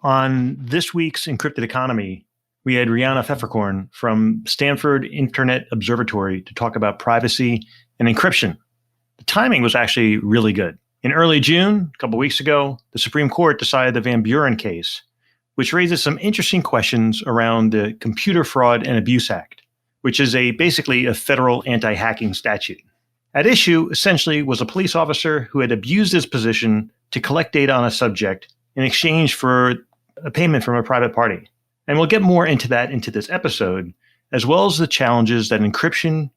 On this week's Encrypted Economy, we had Riana Pfefferkorn from Stanford Internet Observatory to talk about privacy and encryption. The timing was actually really good. In early June, a couple weeks ago, the Supreme Court decided the VanBuren case, which raises some interesting questions around the Computer Fraud and Abuse Act, which is basically a federal anti-hacking statute. At issue, essentially, was a police officer who had abused his position to collect data on a subject in exchange for a payment from a private party. And we'll get more into that into this episode, as well as the challenges that encryption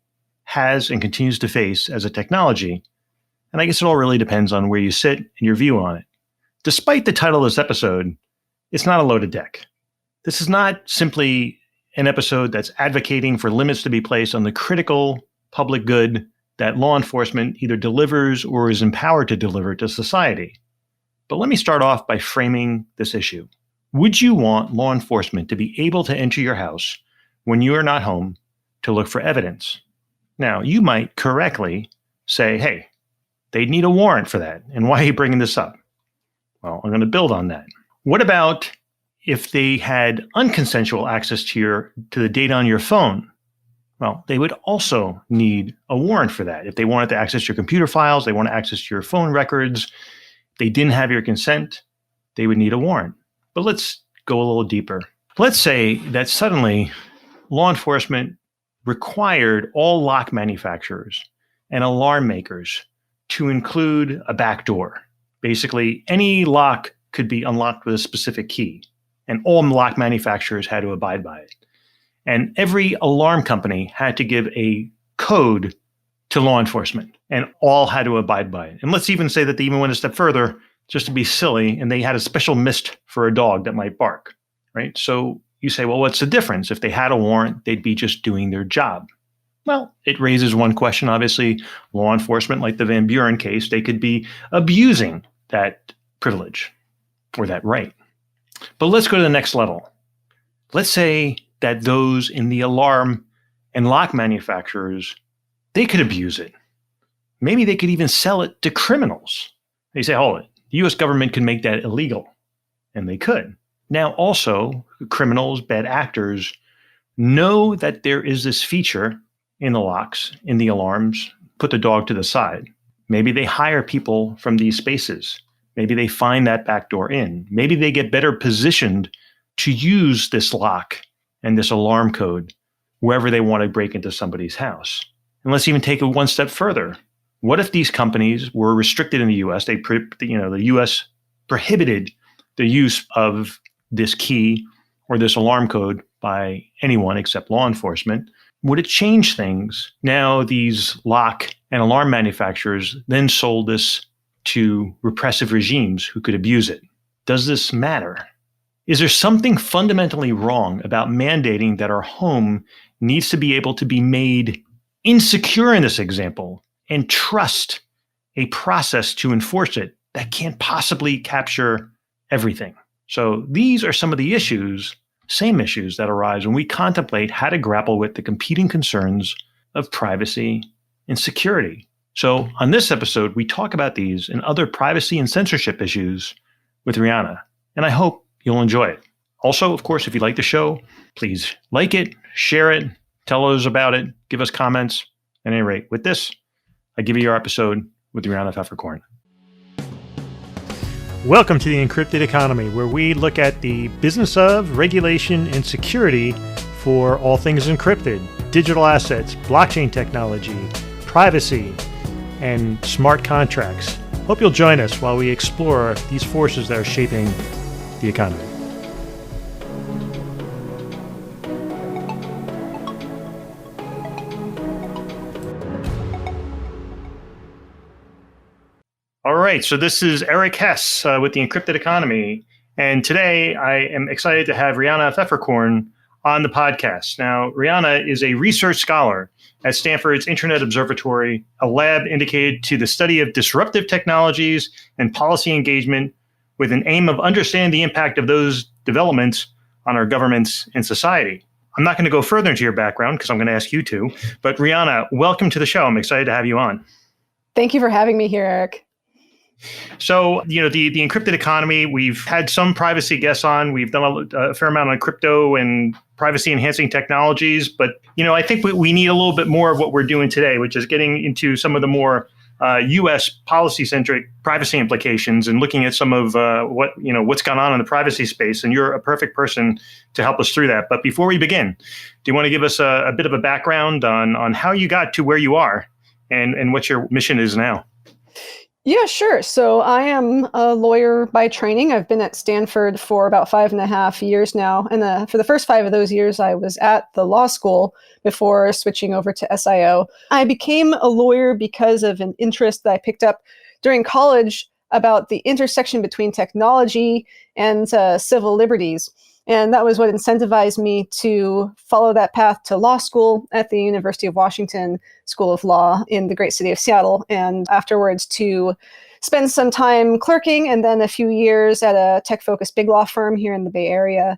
has and continues to face as a technology. And I guess it all really depends on where you sit and your view on it. Despite the title of this episode, it's not a loaded deck. This is not simply an episode that's advocating for limits to be placed on the critical public good that law enforcement either delivers or is empowered to deliver to society. But let me start off by framing this issue. Would you want law enforcement to be able to enter your house when you are not home to look for evidence? Now, you might correctly say, hey, they'd need a warrant for that. And why are you bringing this up? Well, I'm going to build on that. What about if they had unconsensual access to the data on your phone? Well, they would also need a warrant for that. If they wanted to access your computer files, they want to access your phone records, they didn't have your consent, they would need a warrant. But let's go a little deeper. Let's say that suddenly law enforcement required all lock manufacturers and alarm makers to include a backdoor. Basically, any lock could be unlocked with a specific key, and all lock manufacturers had to abide by it. And every alarm company had to give a code to law enforcement, and all had to abide by it. And let's even say that they even went a step further, just to be silly, and they had a special mist for a dog that might bark, right? So you say, well, what's the difference? If they had a warrant, they'd be just doing their job. Well, it raises one question. Obviously, law enforcement, like the VanBuren case, they could be abusing that privilege or that right. But let's go to the next level. Let's say that those in the alarm and lock manufacturers, they could abuse it. Maybe they could even sell it to criminals. They say, hold it, the US government can make that illegal. And they could. Now also, criminals, bad actors, know that there is this feature in the locks, in the alarms, put the dog to the side. Maybe they hire people from these spaces. Maybe they find that backdoor in. Maybe they get better positioned to use this lock and this alarm code wherever they want to break into somebody's house. And let's even take it one step further. What if these companies were restricted in the US? The US prohibited the use of this key or this alarm code by anyone except law enforcement. Would it change things? Now these lock and alarm manufacturers then sold this to repressive regimes who could abuse it. Does this matter? Is there something fundamentally wrong about mandating that our home needs to be able to be made insecure in this example and trust a process to enforce it that can't possibly capture everything? So these are some of the same issues that arise when we contemplate how to grapple with the competing concerns of privacy and security. So on this episode, we talk about these and other privacy and censorship issues with Riana, and I hope you'll enjoy it. Also, of course, if you like the show, please like it, share it, tell others about it, give us comments. At any rate, with this, I give you our episode with Riana Pfefferkorn. Welcome to the Encrypted Economy, where we look at the business of, regulation, and security for all things encrypted, digital assets, blockchain technology, privacy, and smart contracts. Hope you'll join us while we explore these forces that are shaping the economy. All right, so this is Eric Hess with the Encrypted Economy, and today I am excited to have Riana Pfefferkorn on the podcast. Now, Riana is a research scholar at Stanford's Internet Observatory, a lab dedicated to the study of disruptive technologies and policy engagement with an aim of understanding the impact of those developments on our governments and society. I'm not going to go further into your background because I'm going to ask you to, but Riana, welcome to the show. I'm excited to have you on. Thank you for having me here, Eric. So, the encrypted economy, we've had some privacy guests on. We've done a fair amount on crypto and privacy enhancing technologies. But, I think we need a little bit more of what we're doing today, which is getting into some of the more U.S. policy-centric privacy implications and looking at some of what's gone on in the privacy space. And you're a perfect person to help us through that. But before we begin, do you want to give us a bit of a background on how you got to where you are and what your mission is now? Yeah, sure. So I am a lawyer by training. I've been at Stanford for about 5.5 years now. And for the first 5 of those years, I was at the law school before switching over to SIO. I became a lawyer because of an interest that I picked up during college about the intersection between technology and civil liberties. And that was what incentivized me to follow that path to law school at the University of Washington School of Law in the great city of Seattle, and afterwards to spend some time clerking and then a few years at a tech-focused big law firm here in the Bay Area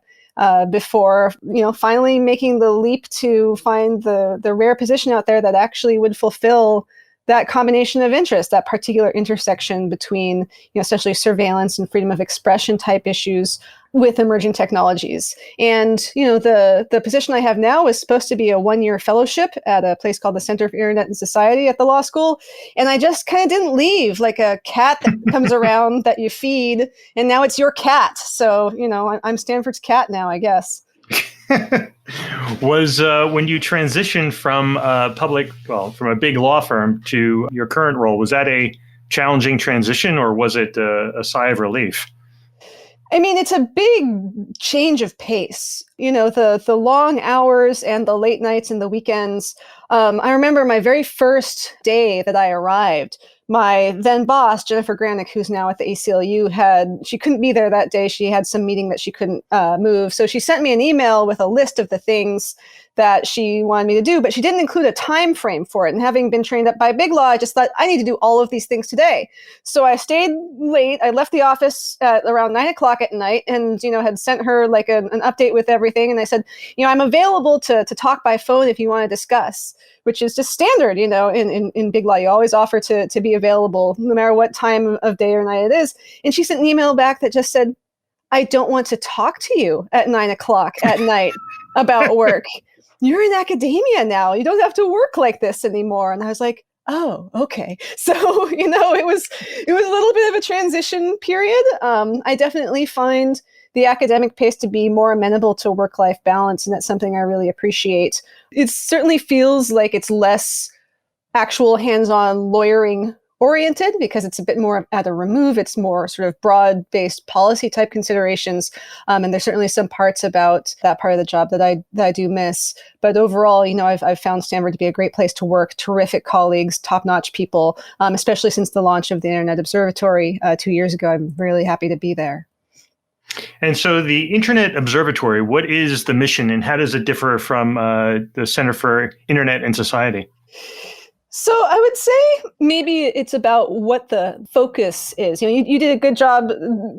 before, finally making the leap to find the rare position out there that actually would fulfill that combination of interest, that particular intersection between, essentially surveillance and freedom of expression type issues with emerging technologies. And, the position I have now is supposed to be a 1-year fellowship at a place called the Center for Internet and Society at the law school. And I just kind of didn't leave, like a cat that comes around that you feed, and now it's your cat. So, I'm Stanford's cat now, I guess. Was when you transitioned from from a big law firm to your current role, was that a challenging transition or was it a sigh of relief? I mean, it's a big change of pace. The long hours and the late nights and the weekends. I remember my very first day that I arrived, my then boss, Jennifer Granick, who's now at the ACLU, she couldn't be there that day. She had some meeting that she couldn't move. So she sent me an email with a list of the things that she wanted me to do, but she didn't include a time frame for it. And having been trained up by Big Law, I just thought I need to do all of these things today. So I stayed late. I left the office at around 9:00 at night and, had sent her like an update with everything. And I said, I'm available to talk by phone if you want to discuss, which is just standard, in Big Law. You always offer to be available no matter what time of day or night it is. And she sent an email back that just said, I don't want to talk to you at 9:00 at night about work. You're in academia now. You don't have to work like this anymore. And I was like, oh, okay. So, it was a little bit of a transition period. I definitely find the academic pace to be more amenable to work-life balance, and that's something I really appreciate. It certainly feels like it's less actual hands-on lawyering oriented because it's a bit more at a remove. It's more sort of broad-based policy type considerations. And there's certainly some parts about that part of the job that I do miss. But overall, I've found Stanford to be a great place to work, terrific colleagues, top-notch people, especially since the launch of the Internet Observatory 2 years ago. I'm really happy to be there. And so the Internet Observatory, what is the mission and how does it differ from the Center for Internet and Society? So I would say maybe it's about what the focus is. You did a good job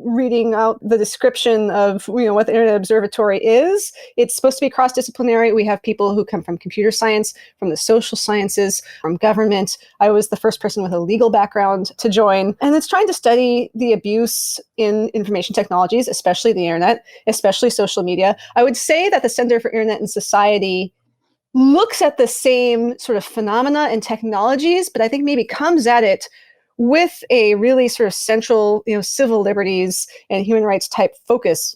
reading out the description of what the Internet Observatory is. It's supposed to be cross-disciplinary. We have people who come from computer science, from the social sciences, from government. I was the first person with a legal background to join. And it's trying to study the abuse in information technologies, especially the internet, especially social media. I would say that the Center for Internet and Society looks at the same sort of phenomena and technologies, but I think maybe comes at it with a really sort of central, civil liberties and human rights type focus.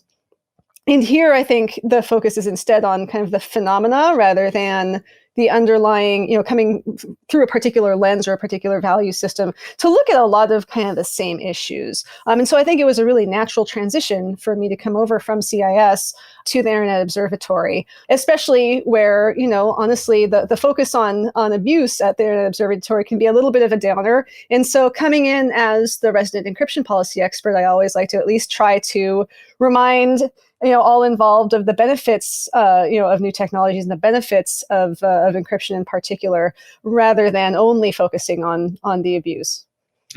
And here, I think the focus is instead on kind of the phenomena rather than the underlying, coming through a particular lens or a particular value system to look at a lot of kind of the same issues. And so I think it was a really natural transition for me to come over from CIS to the Internet Observatory, especially where, honestly, the focus on abuse at the Internet Observatory can be a little bit of a downer. And so coming in as the resident encryption policy expert, I always like to at least try to remind all involved of the benefits, of new technologies and the benefits of encryption in particular, rather than only focusing on the abuse.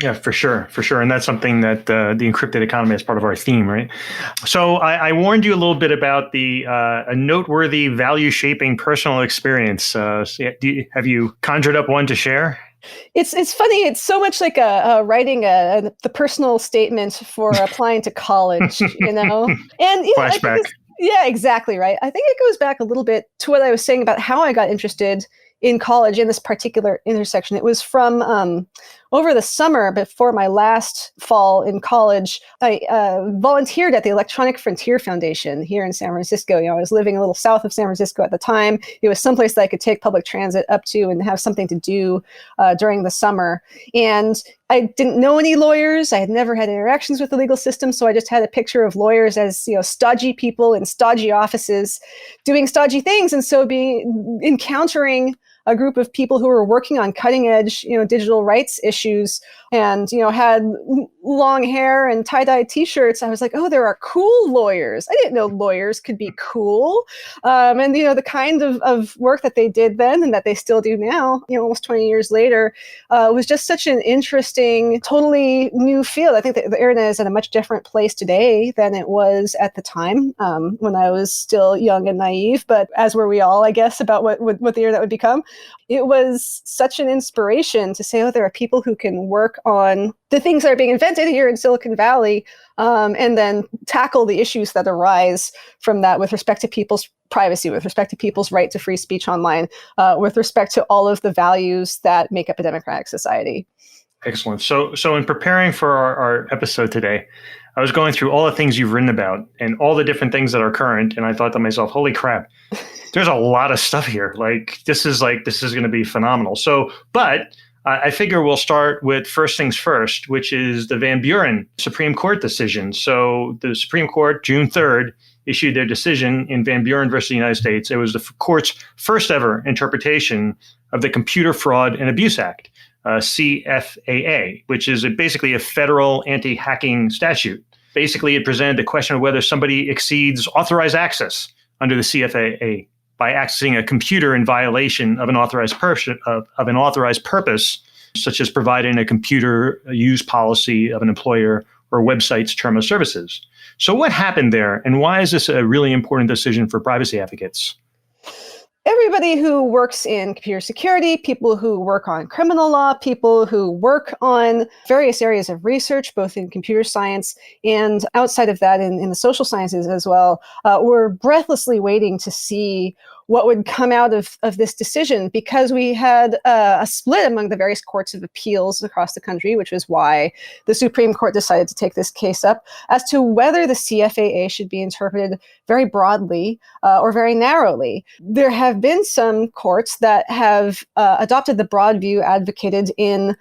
Yeah, for sure. And that's something that the encrypted economy is part of our theme, right? So I warned you a little bit about a noteworthy value-shaping personal experience. Have you conjured up one to share? It's funny. It's so much like writing the personal statement for applying to college, And I think Flashback. yeah, exactly right. I think it goes back a little bit to what I was saying about how I got interested in college in this particular intersection. It was from over the summer before my last fall in college. I volunteered at the Electronic Frontier Foundation here in San Francisco. I was living a little south of San Francisco at the time. It was someplace that I could take public transit up to and have something to do during the summer. And I didn't know any lawyers. I had never had interactions with the legal system, so I just had a picture of lawyers as stodgy people in stodgy offices doing stodgy things. And so encountering a group of people who were working on cutting edge, digital rights issues and, had long hair and tie-dye t-shirts. I was like, oh, there are cool lawyers. I didn't know lawyers could be cool. And, the kind of work that they did then and that they still do now, almost 20 years later, was just such an interesting, totally new field. I think that the internet is at a much different place today than it was at the time when I was still young and naive, but as were we all, I guess, about what the internet would become. It was such an inspiration to say, oh, there are people who can work on the things that are being invented here in Silicon Valley, and then tackle the issues that arise from that with respect to people's privacy, with respect to people's right to free speech online, with respect to all of the values that make up a democratic society. Excellent. So in preparing for our episode today, I was going through all the things you've written about and all the different things that are current. And I thought to myself, holy crap, there's a lot of stuff here. This is going to be phenomenal. But I figure we'll start with first things first, which is the VanBuren Supreme Court decision. So the Supreme Court, June 3rd, issued their decision in VanBuren versus the United States. It was the court's first ever interpretation of the Computer Fraud and Abuse Act, CFAA, which is basically a federal anti-hacking statute. Basically, it presented the question of whether somebody exceeds authorized access under the CFAA by accessing a computer in violation of an authorized purpose, such as providing a computer use policy of an employer or website's term of services. So what happened there, and why is this a really important decision for privacy advocates? Everybody who works in computer security, people who work on criminal law, people who work on various areas of research, both in computer science and outside of that in the social sciences as well, were breathlessly waiting to see what would come out of this decision, because we had a split among the various courts of appeals across the country, which was why the Supreme Court decided to take this case up, as to whether the CFAA should be interpreted very broadly or very narrowly. There have been some courts that have adopted the broad view advocated in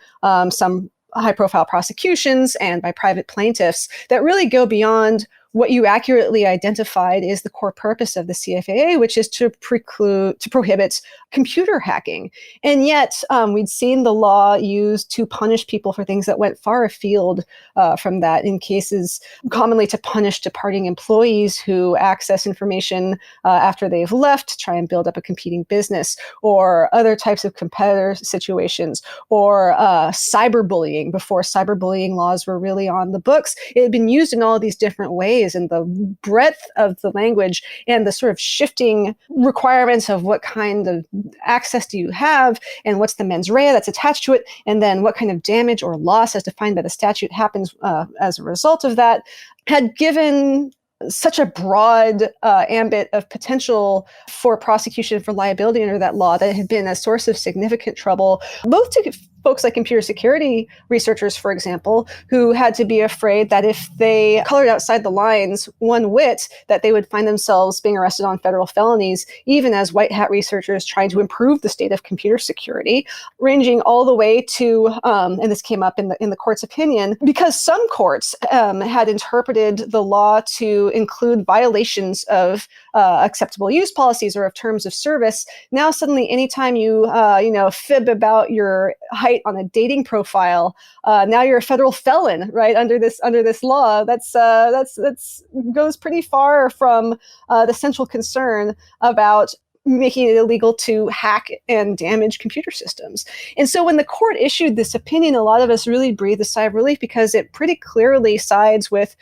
some high-profile prosecutions and by private plaintiffs that really go beyond what you accurately identified is the core purpose of the CFAA, which is to prohibit computer hacking. And yet we'd seen the law used to punish people for things that went far afield from that, in cases commonly to punish departing employees who access information after they've left to try and build up a competing business, or other types of competitor situations, or cyberbullying before cyberbullying laws were really on the books. It had been used in all of these different ways, and the breadth of the language and the sort of shifting requirements of what kind of access do you have and what's the mens rea that's attached to it, and then what kind of damage or loss as defined by the statute happens as a result of that, had given such a broad ambit of potential for prosecution for liability under that law that it had been a source of significant trouble, both to folks like computer security researchers, for example, who had to be afraid that if they colored outside the lines one whit, that they would find themselves being arrested on federal felonies, even as white hat researchers trying to improve the state of computer security, ranging all the way to, and this came up in the court's opinion, because some courts had interpreted the law to include violations of acceptable use policies or of terms of service. Now suddenly, anytime you fib about your height on a dating profile, now you're a federal felon, right? Under this law, that's goes pretty far from the central concern about making it illegal to hack and damage computer systems. And so when the court issued this opinion, a lot of us really breathed a sigh of relief, because it pretty clearly sides with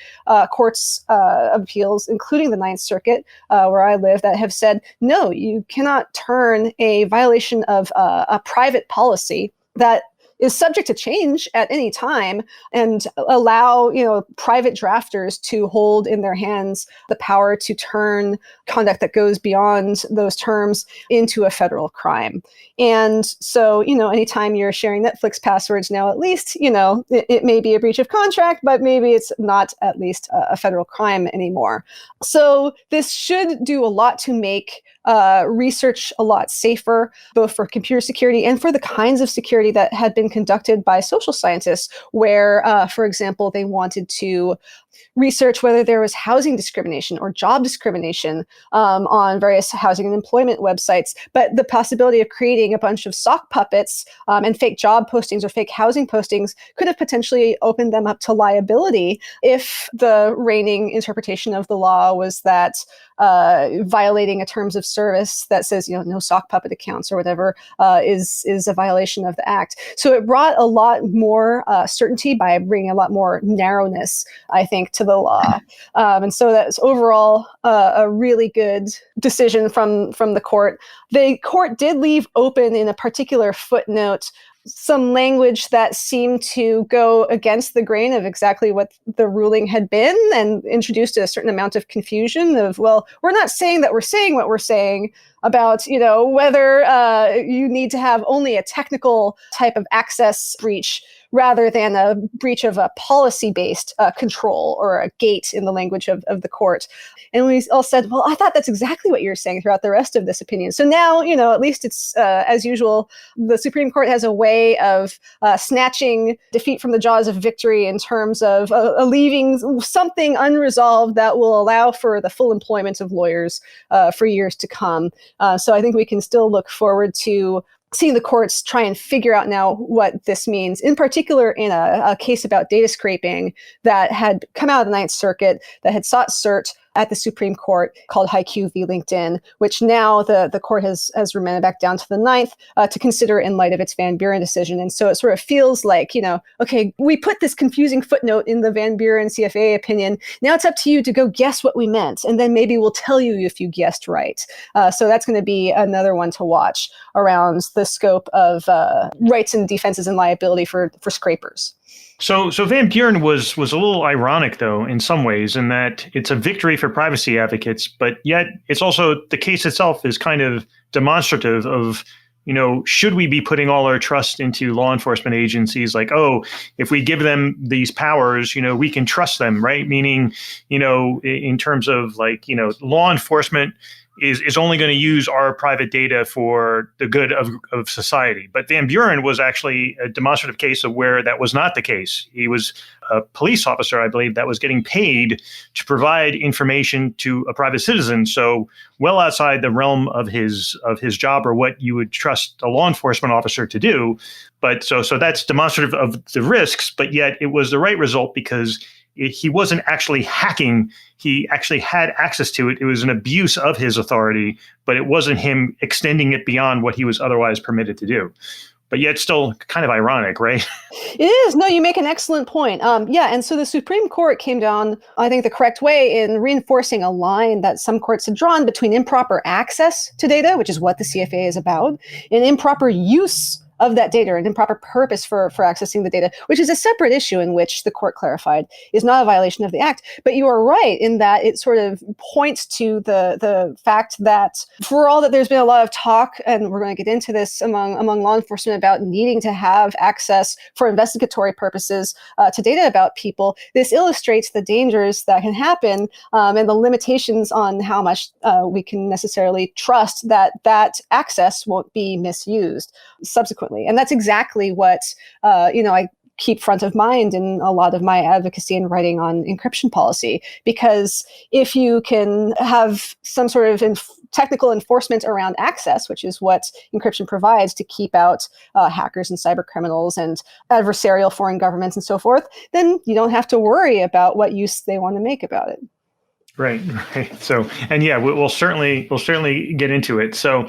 courts of appeals, including the Ninth Circuit, where I live, that have said, no, you cannot turn a violation of a private policy that is subject to change at any time and allow, private drafters to hold in their hands the power to turn conduct that goes beyond those terms into a federal crime. And so, anytime you're sharing Netflix passwords now, at least, it may be a breach of contract, but maybe it's not at least a federal crime anymore. So this should do a lot to make research a lot safer, both for computer security and for the kinds of security that had been conducted by social scientists, where, for example, they wanted to research whether there was housing discrimination or job discrimination on various housing and employment websites. But the possibility of creating a bunch of sock puppets and fake job postings or fake housing postings could have potentially opened them up to liability if the reigning interpretation of the law was that violating a terms of service that says, no sock puppet accounts or whatever is a violation of the act. So it brought a lot more certainty by bringing a lot more narrowness, I think, to the law. And so that's overall a really good decision from the court. The court did leave open in a particular footnote some language that seemed to go against the grain of exactly what the ruling had been and introduced a certain amount of confusion of, well, we're not saying that we're saying what we're saying about, whether you need to have only a technical type of access breach rather than a breach of a policy-based control or a gate in the language of the court. And we all said, well, I thought that's exactly what you're saying throughout the rest of this opinion. So now, at least it's, as usual, the Supreme Court has a way of snatching defeat from the jaws of victory in terms of leaving something unresolved that will allow for the full employment of lawyers for years to come. So I think we can still look forward to seeing the courts try and figure out now what this means, in particular in a case about data scraping that had come out of the Ninth Circuit that had sought cert at the Supreme Court called HiQ v. LinkedIn, which now the court has remanded back down to the Ninth to consider in light of its VanBuren decision. And so it sort of feels like, okay, we put this confusing footnote in the VanBuren CFA opinion. Now it's up to you to go guess what we meant. And then maybe we'll tell you if you guessed right. So that's going to be another one to watch around the scope of rights and defenses and liability for scrapers. So VanBuren was a little ironic, though, in some ways, in that it's a victory for privacy advocates, but yet it's also, the case itself is kind of demonstrative of, should we be putting all our trust into law enforcement agencies? Like, oh, if we give them these powers, we can trust them, right? Meaning, in terms of law enforcement is only going to use our private data for the good of society. But VanBuren was actually a demonstrative case of where that was not the case. He was a police officer, I believe, that was getting paid to provide information to a private citizen. So well outside the realm of his job or what you would trust a law enforcement officer to do. But so that's demonstrative of the risks, but yet it was the right result because he wasn't actually hacking. He actually had access to it. It was an abuse of his authority, but it wasn't him extending it beyond what he was otherwise permitted to do. But yet still kind of ironic, right? It is. No, you make an excellent point. And so the Supreme Court came down, I think, the correct way in reinforcing a line that some courts had drawn between improper access to data, which is what the CFA is about, and improper use of that data and improper purpose for accessing the data, which is a separate issue in which the court clarified is not a violation of the act. But you are right in that it sort of points to the fact that for all that there's been a lot of talk, and we're going to get into this among law enforcement about needing to have access for investigatory purposes to data about people, this illustrates the dangers that can happen and the limitations on how much we can necessarily trust that access won't be misused subsequently. And that's exactly what, I keep front of mind in a lot of my advocacy and writing on encryption policy, because if you can have some sort of technical enforcement around access, which is what encryption provides to keep out hackers and cyber criminals and adversarial foreign governments and so forth, then you don't have to worry about what use they want to make about it. Right. So, and yeah, we'll certainly get into it. So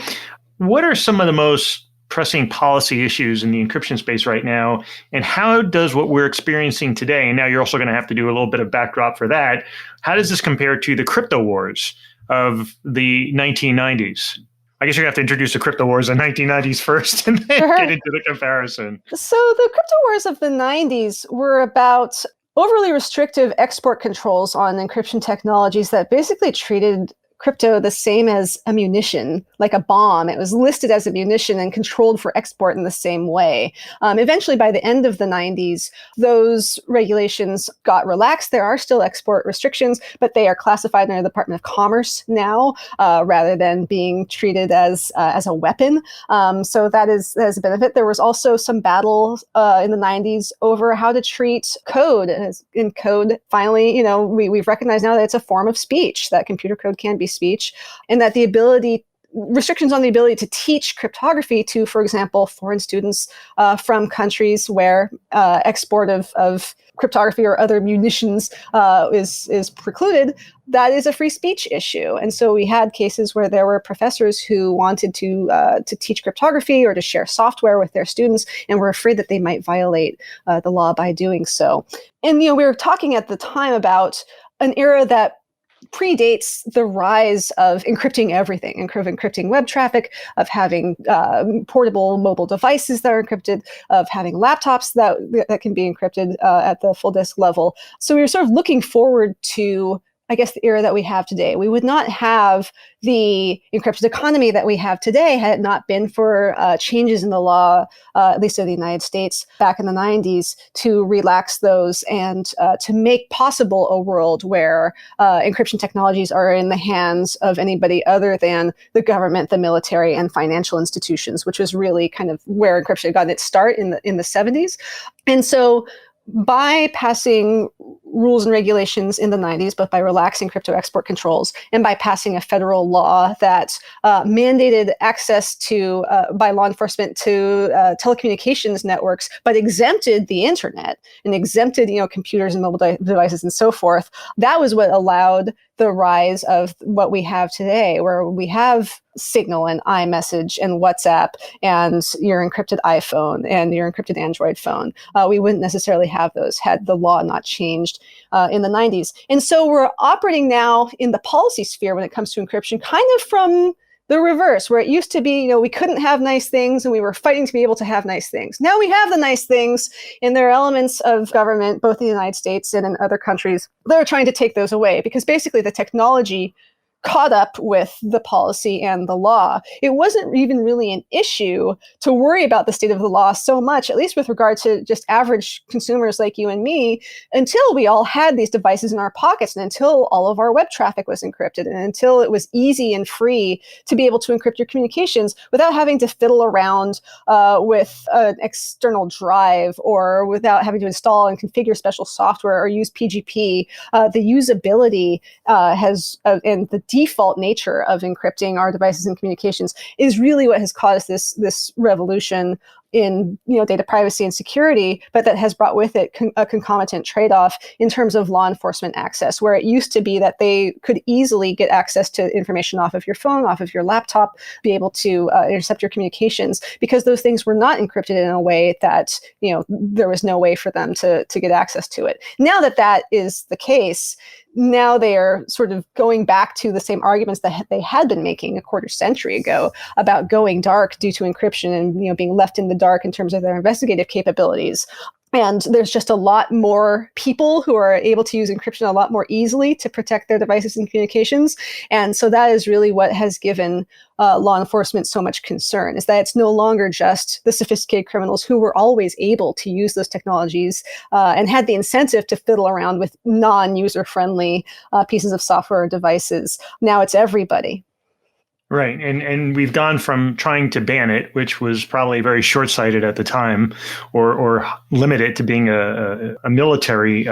what are some of the most pressing policy issues in the encryption space right now, and how does what we're experiencing today, and now you're also going to have to do a little bit of backdrop for that, how does this compare to the crypto wars of the 1990s? I guess you're going to have to introduce the crypto wars in the 1990s first and then get into the comparison. So the crypto wars of the 90s were about overly restrictive export controls on encryption technologies that basically treated crypto the same as a munition, like a bomb. It was listed as a munition and controlled for export in the same way. Eventually, by the end of the 90s, those regulations got relaxed. There are still export restrictions, but they are classified under the Department of Commerce now, rather than being treated as a weapon. So that is a benefit. There was also some battle in the 90s over how to treat code. In code, finally, we've recognized now that it's a form of speech, that computer code can be speech, and that restrictions on the ability to teach cryptography to, for example, foreign students from countries where export of cryptography or other munitions is precluded, that is a free speech issue. And so we had cases where there were professors who wanted to teach cryptography or to share software with their students and were afraid that they might violate the law by doing so. And we were talking at the time about an era that predates the rise of encrypting everything, encrypting web traffic, of having portable mobile devices that are encrypted, of having laptops that can be encrypted at the full disk level. So we were sort of looking forward to, I guess, the era that we have today. We would not have the encrypted economy that we have today had it not been for changes in the law, at least in the United States back in the 90s, to relax those and to make possible a world where encryption technologies are in the hands of anybody other than the government, the military, and financial institutions, which was really kind of where encryption had gotten its start in the 70s. And so by passing rules and regulations in the 90s, both by relaxing crypto export controls and by passing a federal law that mandated access to by law enforcement to telecommunications networks, but exempted the internet and exempted computers and mobile devices and so forth, that was what allowed the rise of what we have today, where we have Signal and iMessage and WhatsApp and your encrypted iPhone and your encrypted Android phone. We wouldn't necessarily have those had the law not changed in the 90s. And so we're operating now in the policy sphere when it comes to encryption, kind of from the reverse, where it used to be, we couldn't have nice things and we were fighting to be able to have nice things. Now we have the nice things, and there are elements of government, both in the United States and in other countries, that are trying to take those away because basically the technology caught up with the policy and the law. It wasn't even really an issue to worry about the state of the law so much, at least with regard to just average consumers like you and me, until we all had these devices in our pockets and until all of our web traffic was encrypted and until it was easy and free to be able to encrypt your communications without having to fiddle around with an external drive or without having to install and configure special software or use PGP. The usability and the default nature of encrypting our devices and communications is really what has caused this revolution in data privacy and security, but that has brought with it a concomitant trade-off in terms of law enforcement access, where it used to be that they could easily get access to information off of your phone, off of your laptop, be able to intercept your communications, because those things were not encrypted in a way that there was no way for them to get access to it. Now that is the case, now they are sort of going back to the same arguments that they had been making a quarter century ago about going dark due to encryption and being left in the dark in terms of their investigative capabilities. And there's just a lot more people who are able to use encryption a lot more easily to protect their devices and communications. And so that is really what has given law enforcement so much concern, is that it's no longer just the sophisticated criminals who were always able to use those technologies and had the incentive to fiddle around with non-user-friendly pieces of software or devices. Now it's everybody. Right. And we've gone from trying to ban it, which was probably very short-sighted at the time, or limit it to being a military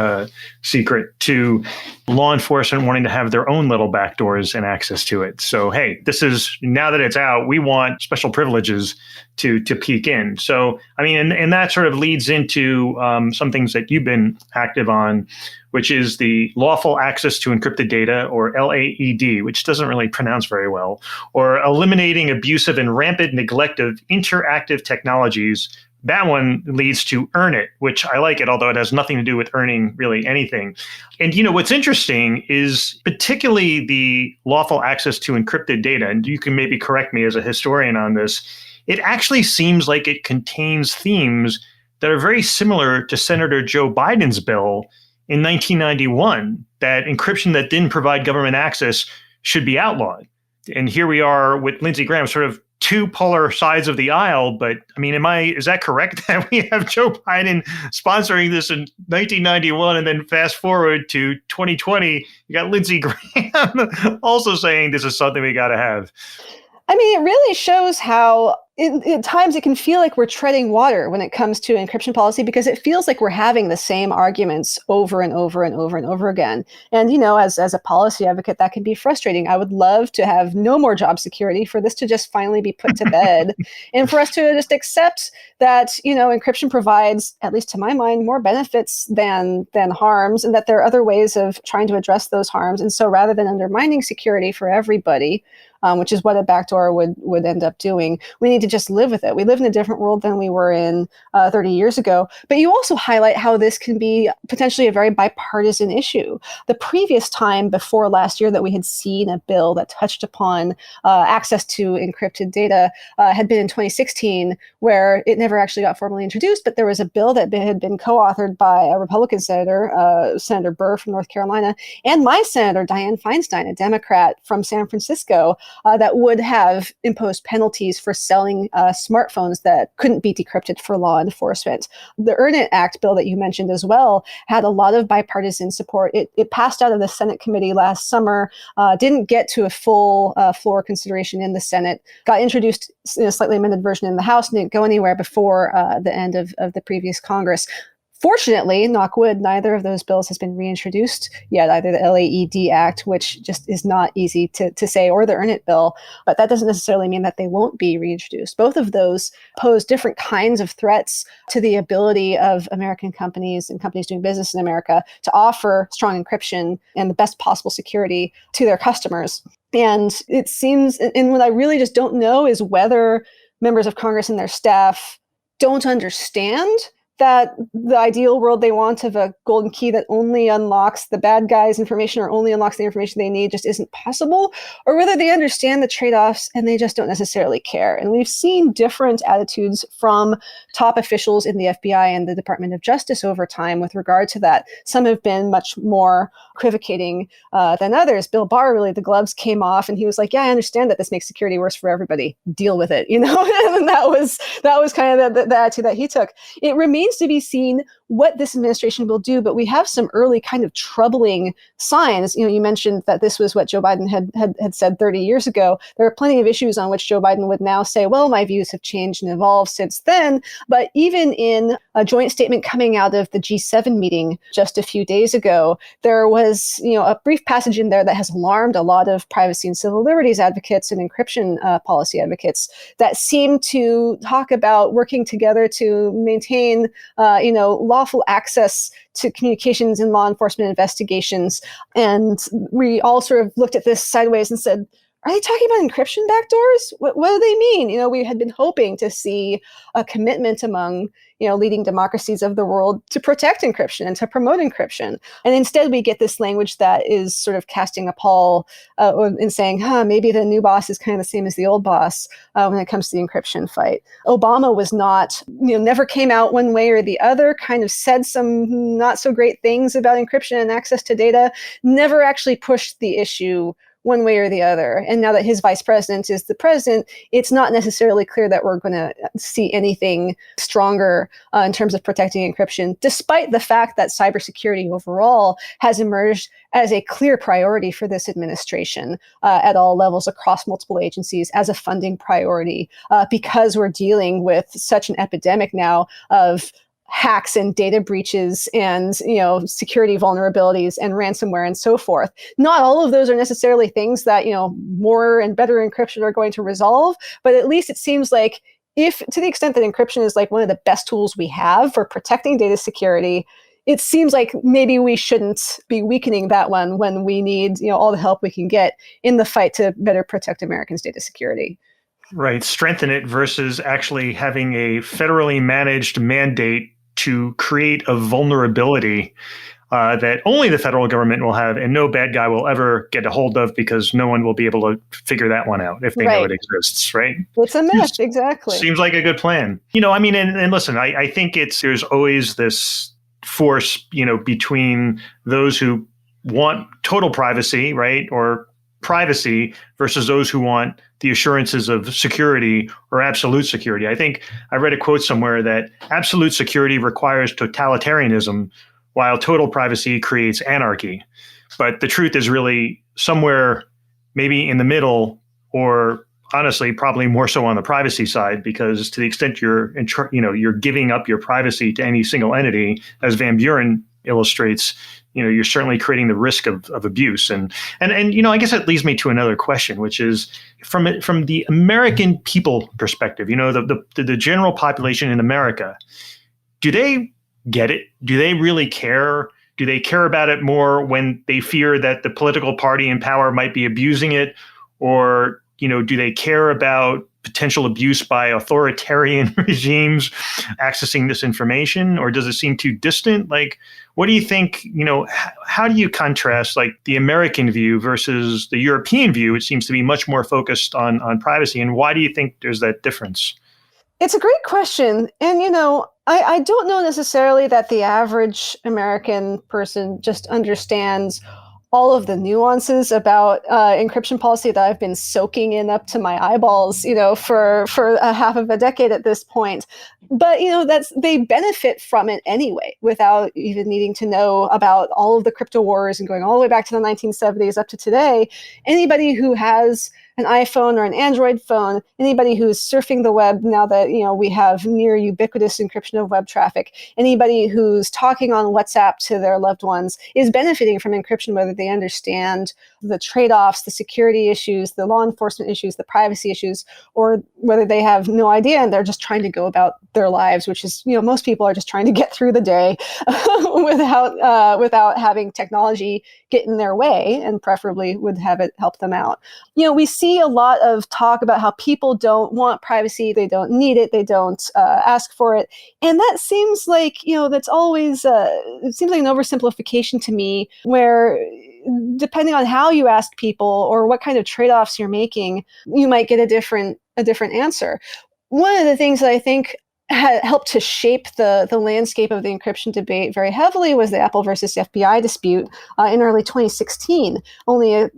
secret, to law enforcement wanting to have their own little backdoors and access to it. So, hey, this is, now that it's out, we want special privileges to peek in. So, I mean, and that sort of leads into some things that you've been active on, which is the lawful access to encrypted data, or LAED, which doesn't really pronounce very well, or eliminating abusive and rampant neglect of interactive technologies That one leads to earn it, which I like it, although it has nothing to do with earning really anything. And what's interesting is particularly the lawful access to encrypted data, and you can maybe correct me as a historian on this, it actually seems like it contains themes that are very similar to Senator Joe Biden's bill in 1991, that encryption that didn't provide government access should be outlawed. And here we are with Lindsey Graham, sort of two polar sides of the aisle. But I mean, is that correct that we have Joe Biden sponsoring this in 1991 and then fast forward to 2020, you got Lindsey Graham also saying this is something we got to have? I mean, it really shows how at times it can feel like we're treading water when it comes to encryption policy, because it feels like we're having the same arguments over and over and over and over again. And, as a policy advocate, that can be frustrating. I would love to have no more job security, for this to just finally be put to bed and for us to just accept that, encryption provides, at least to my mind, more benefits than harms, and that there are other ways of trying to address those harms. And so rather than undermining security for everybody, which is what a backdoor would end up doing, we need to just live with it. We live in a different world than we were in 30 years ago. But you also highlight how this can be potentially a very bipartisan issue. The previous time before last year that we had seen a bill that touched upon access to encrypted data had been in 2016, where it never actually got formally introduced, but there was a bill that had been co-authored by a Republican senator, Senator Burr from North Carolina, and my senator, Dianne Feinstein, a Democrat from San Francisco, that would have imposed penalties for selling smartphones that couldn't be decrypted for law enforcement. The Earn It Act bill that you mentioned as well had a lot of bipartisan support. It passed out of the Senate committee last summer, didn't get to a full floor consideration in the Senate, got introduced in a slightly amended version in the House, and didn't go anywhere before the end of the previous Congress. Fortunately, knock wood, neither of those bills has been reintroduced yet, either the LAED Act, which just is not easy to say, or the Earn It bill. But that doesn't necessarily mean that they won't be reintroduced. Both of those pose different kinds of threats to the ability of American companies and companies doing business in America to offer strong encryption and the best possible security to their customers. And it seems, and what I really just don't know is whether members of Congress and their staff don't understand that the ideal world they want of a golden key that only unlocks the bad guys' information or only unlocks the information they need just isn't possible, or whether they understand the trade-offs and they just don't necessarily care. And we've seen different attitudes from top officials in the FBI and the Department of Justice over time with regard to that. Some have been much more equivocating than others. Bill Barr, really, the gloves came off and he was like, yeah, I understand that this makes security worse for everybody. Deal with it, and that was kind of the attitude that he took. It remains to be seen what this administration will do, but we have some early kind of troubling signs. You mentioned that this was what Joe Biden had said 30 years ago. There are plenty of issues on which Joe Biden would now say, well, my views have changed and evolved since then. But even in a joint statement coming out of the G7 meeting just a few days ago, there was a brief passage in there that has alarmed a lot of privacy and civil liberties advocates and encryption policy advocates that seem to talk about working together to maintain lawful access to communications in law enforcement investigations. And we all sort of looked at this sideways and said, are they talking about encryption backdoors? What do they mean? We had been hoping to see a commitment among, leading democracies of the world to protect encryption and to promote encryption. And instead we get this language that is sort of casting a pall and saying, maybe the new boss is kind of the same as the old boss when it comes to the encryption fight. Obama was not, never came out one way or the other, kind of said some not so great things about encryption and access to data, never actually pushed the issue one way or the other. And now that his vice president is the president, it's not necessarily clear that we're going to see anything stronger in terms of protecting encryption, despite the fact that cybersecurity overall has emerged as a clear priority for this administration at all levels across multiple agencies as a funding priority, because we're dealing with such an epidemic now of hacks and data breaches and security vulnerabilities and ransomware and so forth. Not all of those are necessarily things that more and better encryption are going to resolve, but at least it seems like, if to the extent that encryption is like one of the best tools we have for protecting data security, it seems like maybe we shouldn't be weakening that one when we need all the help we can get in the fight to better protect Americans' data security. Right. Strengthen it versus actually having a federally managed mandate to create a vulnerability that only the federal government will have and no bad guy will ever get a hold of because no one will be able to figure that one out if they know Right. it exists, right? It's a myth, exactly. Seems like a good plan. I mean, and listen, I think there's always this force, between those who want total privacy, right? Or privacy versus those who want the assurances of security or absolute security. I think I read a quote somewhere that absolute security requires totalitarianism while total privacy creates anarchy. But the truth is really somewhere maybe in the middle, or honestly, probably more so on the privacy side, because to the extent you're giving up your privacy to any single entity, as VanBuren illustrates, you're certainly creating the risk of abuse. And I guess that leads me to another question, which is from the American people perspective, the general population in America, do they get it? Do they really care? Do they care about it more when they fear that the political party in power might be abusing it? Or, do they care about potential abuse by authoritarian regimes accessing this information? Or does it seem too distant? Like, what do you think, how do you contrast like the American view versus the European view? It seems to be much more focused on privacy. And why do you think there's that difference? It's a great question. And, I don't know necessarily that the average American person just understands all of the nuances about encryption policy that I've been soaking in up to my eyeballs, for a half of a decade at this point. But they benefit from it anyway, without even needing to know about all of the crypto wars and going all the way back to the 1970s up to today. Anybody who has an iPhone or an Android phone, anybody who's surfing the web now that we have near ubiquitous encryption of web traffic, anybody who's talking on WhatsApp to their loved ones is benefiting from encryption, whether they understand the trade-offs, the security issues, the law enforcement issues, the privacy issues, or whether they have no idea and they're just trying to go about their lives, which is, most people are just trying to get through the day without having technology get in their way, and preferably would have it help them out. We see a lot of talk about how people don't want privacy, they don't need it, they don't ask for it. And that seems like, that's always, it seems like an oversimplification to me, where depending on how you ask people or what kind of trade-offs you're making, you might get a different answer. One of the things that I think helped to shape the landscape of the encryption debate very heavily was the Apple versus FBI dispute in early 2016, only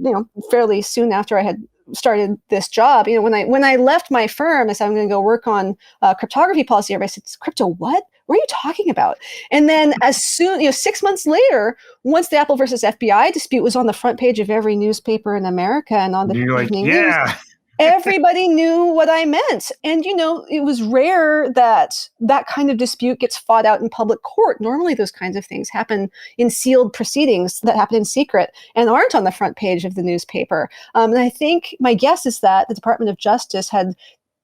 fairly soon after I had started this job. When I left my firm, I said I'm going to go work on cryptography policy. Everybody said, "Crypto what? What are you talking about?" And then as soon, 6 months later, once the Apple versus FBI dispute was on the front page of every newspaper in America and on the evening news, everybody knew what I meant. And, it was rare that kind of dispute gets fought out in public court. Normally, those kinds of things happen in sealed proceedings that happen in secret and aren't on the front page of the newspaper. And I think my guess is that the Department of Justice had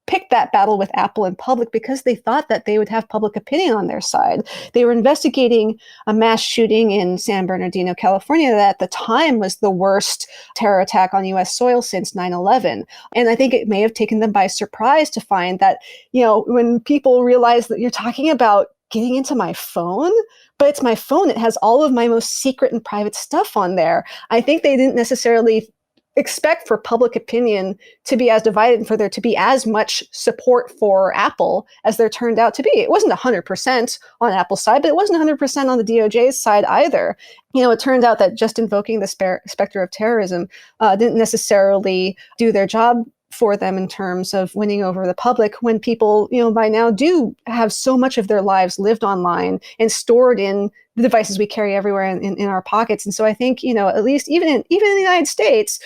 picked that battle with Apple in public because they thought that they would have public opinion on their side. They were investigating a mass shooting in San Bernardino, California, that at the time was the worst terror attack on U.S. soil since 9/11. And I think it may have taken them by surprise to find that, when people realize that you're talking about getting into my phone, but it's my phone, it has all of my most secret and private stuff on there. I think they didn't necessarily expect for public opinion to be as divided and for there to be as much support for Apple as there turned out to be. It wasn't 100% on Apple's side, but it wasn't 100% on the DOJ's side either. It turned out that just invoking the specter of terrorism didn't necessarily do their job for them in terms of winning over the public, when people, by now do have so much of their lives lived online and stored in the devices we carry everywhere in our pockets. And so I think, at least even in the United States,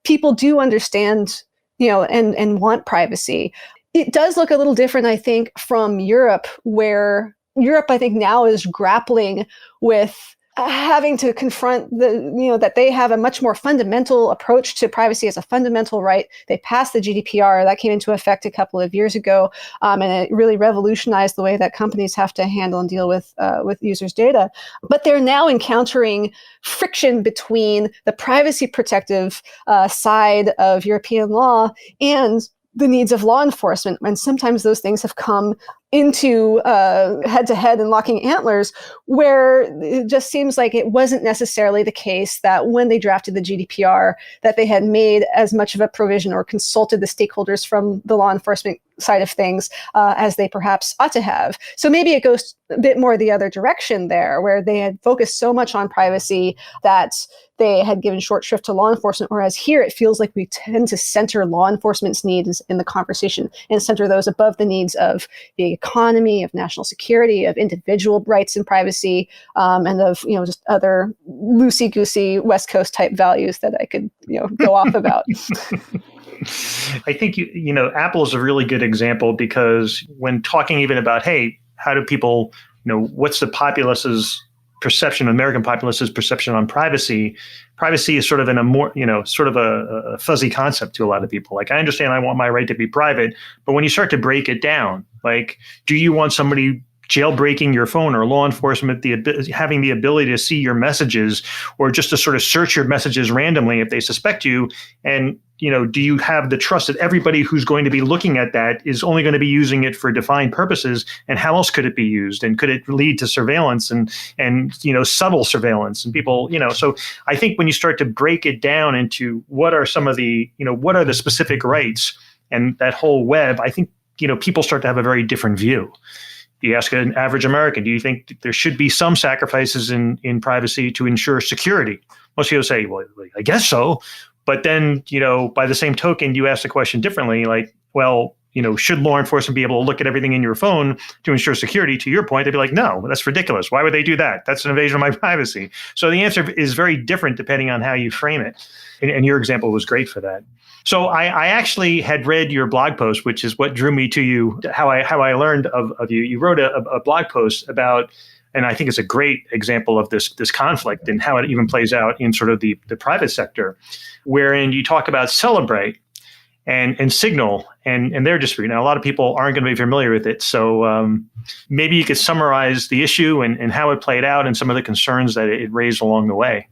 people do understand, and want privacy. It does look a little different, I think, from Europe, where Europe, I think, now is grappling with having to confront that they have a much more fundamental approach to privacy as a fundamental right. They passed the GDPR that came into effect a couple of years ago, and it really revolutionized the way that companies have to handle and deal with users' data. But they're now encountering friction between the privacy protective side of European law and the needs of law enforcement. And sometimes those things have come into head-to-head and locking antlers, where it just seems like it wasn't necessarily the case that when they drafted the GDPR, that they had made as much of a provision or consulted the stakeholders from the law enforcement side of things as they perhaps ought to have. So maybe it goes a bit more the other direction there, where they had focused so much on privacy that they had given short shrift to law enforcement, whereas here it feels like we tend to center law enforcement's needs in the conversation and center those above the needs of the economy, of national security, of individual rights and privacy, and of just other loosey-goosey West Coast type values that I could go off about. I think Apple is a really good example, because when talking even about, hey, how do people, what's the populace's perception, American populace's perception on privacy? Privacy is sort of in a more, sort of a fuzzy concept to a lot of people. Like, I understand I want my right to be private, but when you start to break it down, like, do you want somebody jailbreaking your phone, or law enforcement having the ability to see your messages, or just to sort of search your messages randomly if they suspect you? And, do you have the trust that everybody who's going to be looking at that is only going to be using it for defined purposes? And how else could it be used? And could it lead to surveillance and subtle surveillance? And people, so I think when you start to break it down into what are some of the, what are the specific rights and that whole web, I think, people start to have a very different view. You ask an average American, do you think there should be some sacrifices in privacy to ensure security? Most people say, well, I guess so. But then, by the same token, you ask the question differently, like, well, should law enforcement be able to look at everything in your phone to ensure security? To your point, they'd be like, no, that's ridiculous. Why would they do that? That's an invasion of my privacy. So the answer is very different depending on how you frame it. And your example was great for that. So I actually had read your blog post, which is what drew me to you, how I learned of you. You wrote a blog post about, and I think it's a great example of this conflict and how it even plays out in sort of the private sector, wherein you talk about Cellebrite and Signal and their dispute. Now, a lot of people aren't going to be familiar with it. So maybe you could summarize the issue and how it played out and some of the concerns that it raised along the way.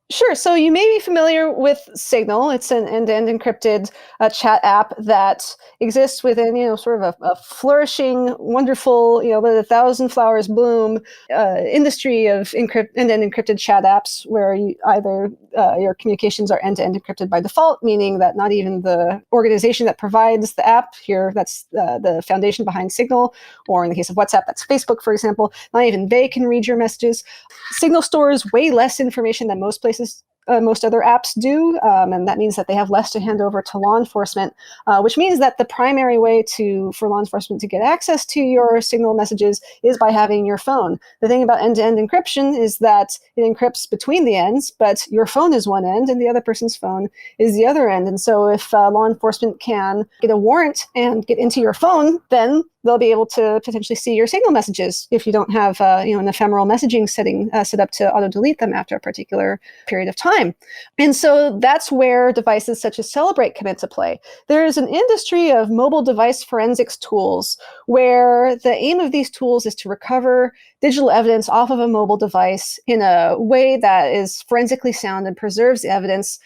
Sure. So you may be familiar with Signal. It's an end-to-end encrypted chat app that exists within, sort of a flourishing, wonderful, let a thousand flowers bloom industry of end-to-end encrypted chat apps, where either your communications are end-to-end encrypted by default, meaning that not even the organization that provides the app here, that's the foundation behind Signal, or in the case of WhatsApp, that's Facebook, for example, not even they can read your messages. Signal stores way less information than most other apps do, and that means that they have less to hand over to law enforcement, which means that the primary way for law enforcement to get access to your Signal messages is by having your phone. The thing about end-to-end encryption is that it encrypts between the ends, but your phone is one end and the other person's phone is the other end. And so if law enforcement can get a warrant and get into your phone, then they'll be able to potentially see your Signal messages if you don't have an ephemeral messaging setting set up to auto-delete them after a particular period of time. And so that's where devices such as Cellebrite come into play. There is an industry of mobile device forensics tools where the aim of these tools is to recover digital evidence off of a mobile device in a way that is forensically sound and preserves evidence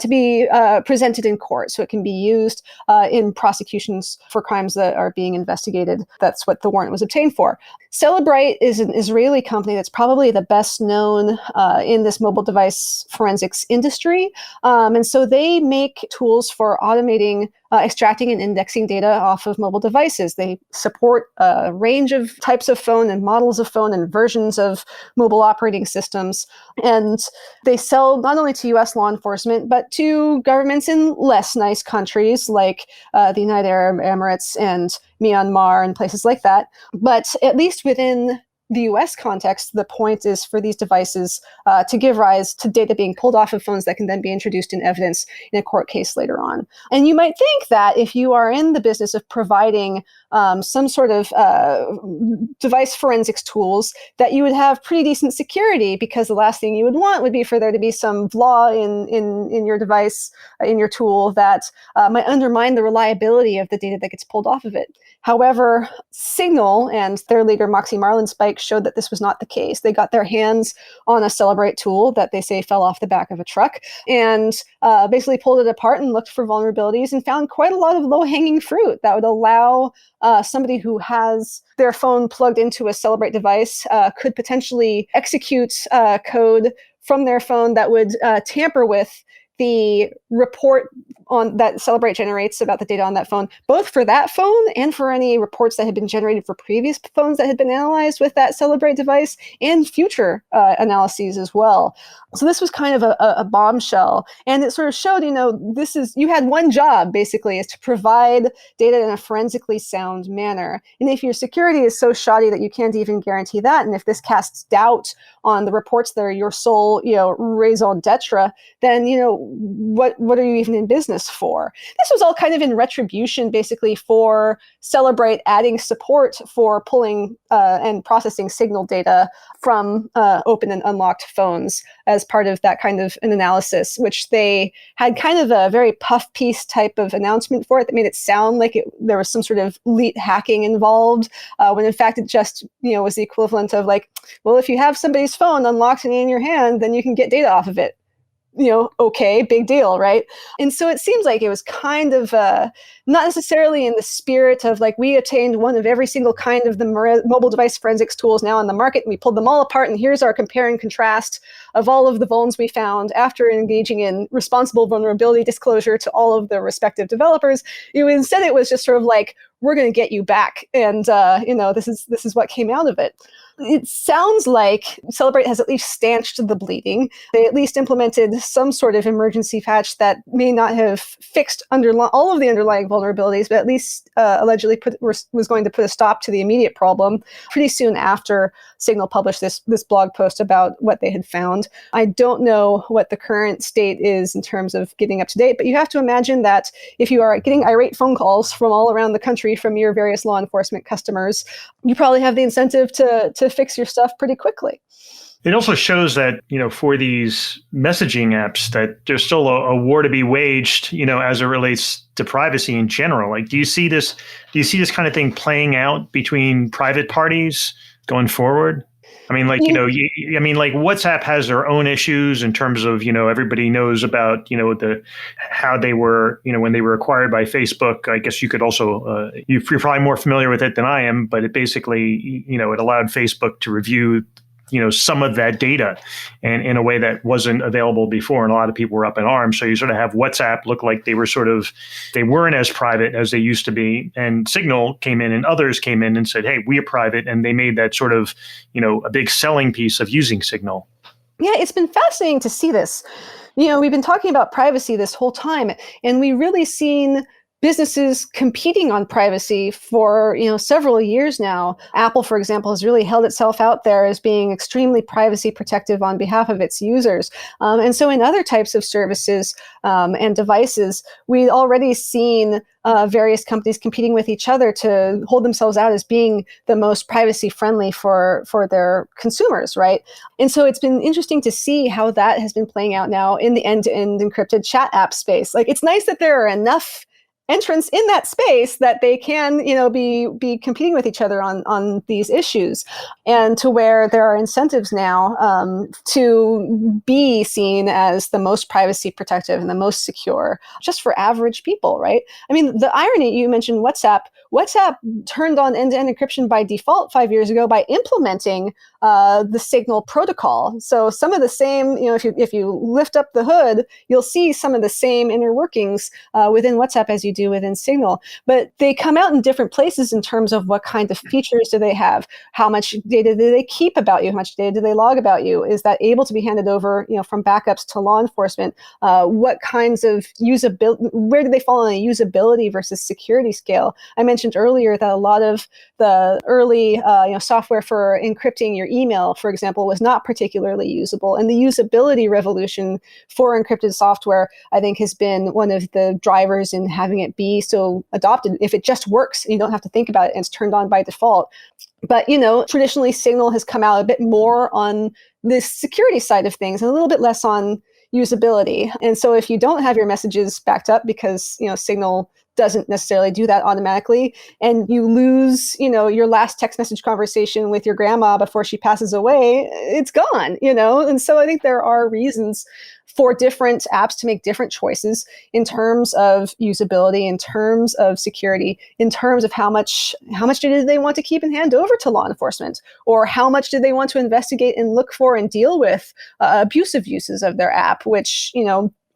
to be presented in court, so it can be used in prosecutions for crimes that are being investigated. That's what the warrant was obtained for. Cellebrite is an Israeli company that's probably the best known in this mobile device forensics industry. And so they make tools for automating extracting and indexing data off of mobile devices. They support a range of types of phone and models of phone and versions of mobile operating systems. And they sell not only to US law enforcement, but to governments in less nice countries like the United Arab Emirates and Myanmar and places like that. But at least within the US context, the point is for these devices to give rise to data being pulled off of phones that can then be introduced in evidence in a court case later on. And you might think that if you are in the business of providing some sort of device forensics tools, that you would have pretty decent security, because the last thing you would want would be for there to be some flaw in your device, in your tool, that might undermine the reliability of the data that gets pulled off of it. However, Signal and their leader, Moxie Marlinspike, academics showed that this was not the case. They got their hands on a Cellebrite tool that they say fell off the back of a truck and basically pulled it apart and looked for vulnerabilities and found quite a lot of low-hanging fruit that would allow somebody who has their phone plugged into a Cellebrite device could potentially execute code from their phone that would tamper with the report on that Cellebrite generates about the data on that phone, both for that phone and for any reports that had been generated for previous phones that had been analyzed with that Cellebrite device and future analyses as well. So this was kind of a bombshell. And it sort of showed, you had one job basically, is to provide data in a forensically sound manner. And if your security is so shoddy that you can't even guarantee that, and if this casts doubt on the reports that are your sole, raison d'etre, then, what are you even in business for? This was all kind of in retribution, basically, for Cellebrite adding support for pulling and processing signal data from open and unlocked phones as part of that kind of an analysis, which they had kind of a very puff piece type of announcement for it that made it sound like there was some sort of elite hacking involved, when in fact it just was the equivalent of like, well, if you have somebody's phone unlocked and in your hand, then you can get data off of it. Okay, big deal, right? And so it seems like it was kind of not necessarily in the spirit of like, we attained one of every single kind of the mobile device forensics tools now on the market, and we pulled them all apart, and here's our compare and contrast of all of the vulns we found after engaging in responsible vulnerability disclosure to all of the respective developers. Instead, it was just sort of like, we're going to get you back, and this is what came out of it. It sounds like Cellebrite has at least stanched the bleeding. They at least implemented some sort of emergency patch that may not have fixed all of the underlying vulnerabilities, but at least allegedly was going to put a stop to the immediate problem pretty soon after Signal published this blog post about what they had found. I don't know what the current state is in terms of getting up to date, but you have to imagine that if you are getting irate phone calls from all around the country from your various law enforcement customers, you probably have the incentive to fix your stuff pretty quickly. It also shows that, for these messaging apps, that there's still a war to be waged, as it relates to privacy in general. Like, do you see this kind of thing playing out between private parties going forward? I mean, like, like WhatsApp has their own issues in terms of, everybody knows about, how they were, when they were acquired by Facebook. I guess you could also, you're probably more familiar with it than I am, but it basically, it allowed Facebook to review some of that data and in a way that wasn't available before. And a lot of people were up in arms. So you sort of have WhatsApp look like they weren't as private as they used to be. And Signal came in and others came in and said, hey, we are private. And they made that sort of, a big selling piece of using Signal. Yeah, it's been fascinating to see this. We've been talking about privacy this whole time, and we really seen businesses competing on privacy for several years now. Apple, for example, has really held itself out there as being extremely privacy protective on behalf of its users. And so in other types of services and devices, we've already seen various companies competing with each other to hold themselves out as being the most privacy friendly for their consumers, right? And so it's been interesting to see how that has been playing out now in the end-to-end encrypted chat app space. Like, it's nice that there are enough entrants in that space that they can, be competing with each other on these issues, and to where there are incentives now to be seen as the most privacy protective and the most secure, just for average people, right? I mean, the irony, you mentioned WhatsApp turned on end-to-end encryption by default 5 years ago by implementing the Signal protocol. So some of the same, if you lift up the hood, you'll see some of the same inner workings within WhatsApp as you do within Signal. But they come out in different places in terms of what kind of features do they have, how much data do they keep about you, how much data do they log about you, is that able to be handed over, from backups to law enforcement, what kinds of usability, where do they fall on a usability versus security scale? I mentioned earlier that a lot of the early software for encrypting your email, for example, was not particularly usable. And the usability revolution for encrypted software, I think, has been one of the drivers in having it be so adopted. If it just works, you don't have to think about it, and it's turned on by default. But, traditionally Signal has come out a bit more on the security side of things and a little bit less on usability. And so if you don't have your messages backed up because, Signal doesn't necessarily do that automatically. And you lose, your last text message conversation with your grandma before she passes away, it's gone, And so I think there are reasons for different apps to make different choices in terms of usability, in terms of security, in terms of how much data they want to keep and hand over to law enforcement, or how much do they want to investigate and look for and deal with abusive uses of their app, which,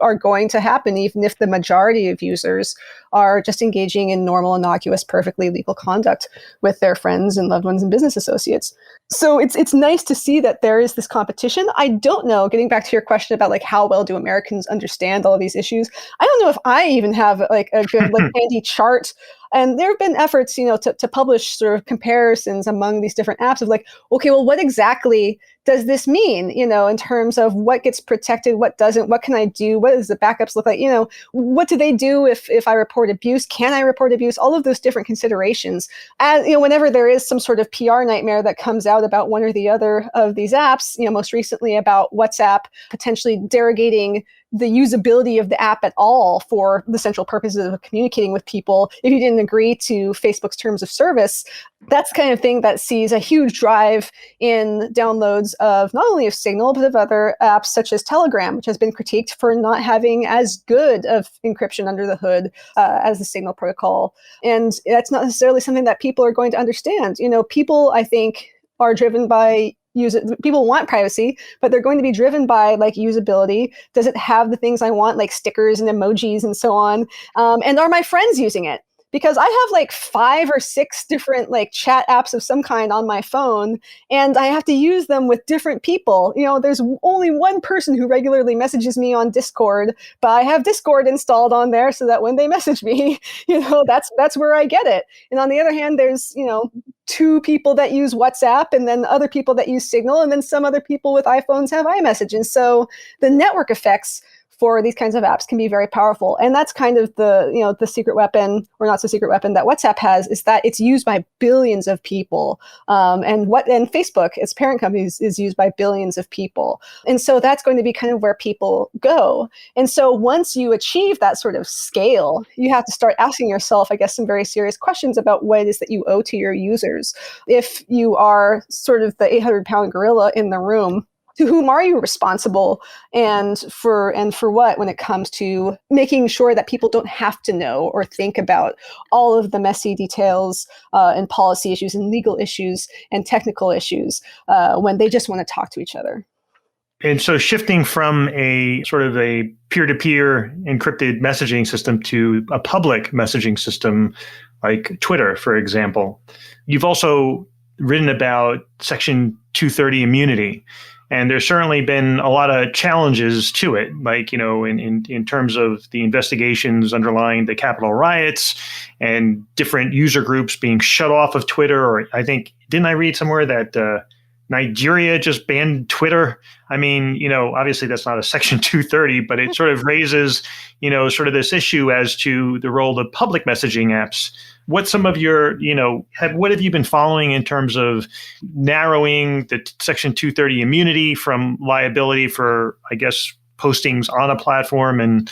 are going to happen even if the majority of users are just engaging in normal, innocuous, perfectly legal conduct with their friends and loved ones and business associates. So it's nice to see that there is this competition. I don't know, getting back to your question about like how well do Americans understand all of these issues, I don't know if I even have like a good like handy chart. And there have been efforts, to publish sort of comparisons among these different apps of like, okay, well, what exactly does this mean, in terms of what gets protected, what doesn't, what can I do, what does the backups look like, what do they do if I report abuse, can I report abuse, all of those different considerations. As whenever there is some sort of PR nightmare that comes out about one or the other of these apps, most recently about WhatsApp potentially derogating the usability of the app at all for the central purposes of communicating with people if you didn't agree to Facebook's terms of service. That's the kind of thing that sees a huge drive in downloads of not only of Signal, but of other apps such as Telegram, which has been critiqued for not having as good of encryption under the hood as the Signal protocol. And that's not necessarily something that people are going to understand. People, I think, are driven by people want privacy, but they're going to be driven by like usability. Does it have the things I want, like stickers and emojis and so on? And are my friends using it? Because I have like 5 or 6 different like chat apps of some kind on my phone, and I have to use them with different people. There's only one person who regularly messages me on Discord, but I have Discord installed on there so that when they message me, that's where I get it. And on the other hand, there's, 2 people that use WhatsApp, and then other people that use Signal, and then some other people with iPhones have iMessage. And so the network effects for these kinds of apps can be very powerful. And that's kind of the secret weapon, or not so secret weapon, that WhatsApp has, is that it's used by billions of people. And Facebook, its parent company, is used by billions of people. And so that's going to be kind of where people go. And so once you achieve that sort of scale, you have to start asking yourself, I guess, some very serious questions about what it is that you owe to your users. If you are sort of the 800-pound gorilla in the room, to whom are you responsible, and for what, when it comes to making sure that people don't have to know or think about all of the messy details and policy issues and legal issues and technical issues when they just want to talk to each other? And so shifting from a sort of a peer-to-peer encrypted messaging system to a public messaging system like Twitter, for example, you've also written about Section 230 immunity. And there's certainly been a lot of challenges to it, like, in terms of the investigations underlying the Capitol riots and different user groups being shut off of Twitter. Or I think, didn't I read somewhere that Nigeria just banned Twitter? I mean, obviously that's not a Section 230, but it sort of raises, sort of this issue as to the role of public messaging apps. What's some of your, what have you been following in terms of narrowing the Section 230 immunity from liability for, I guess, postings on a platform, and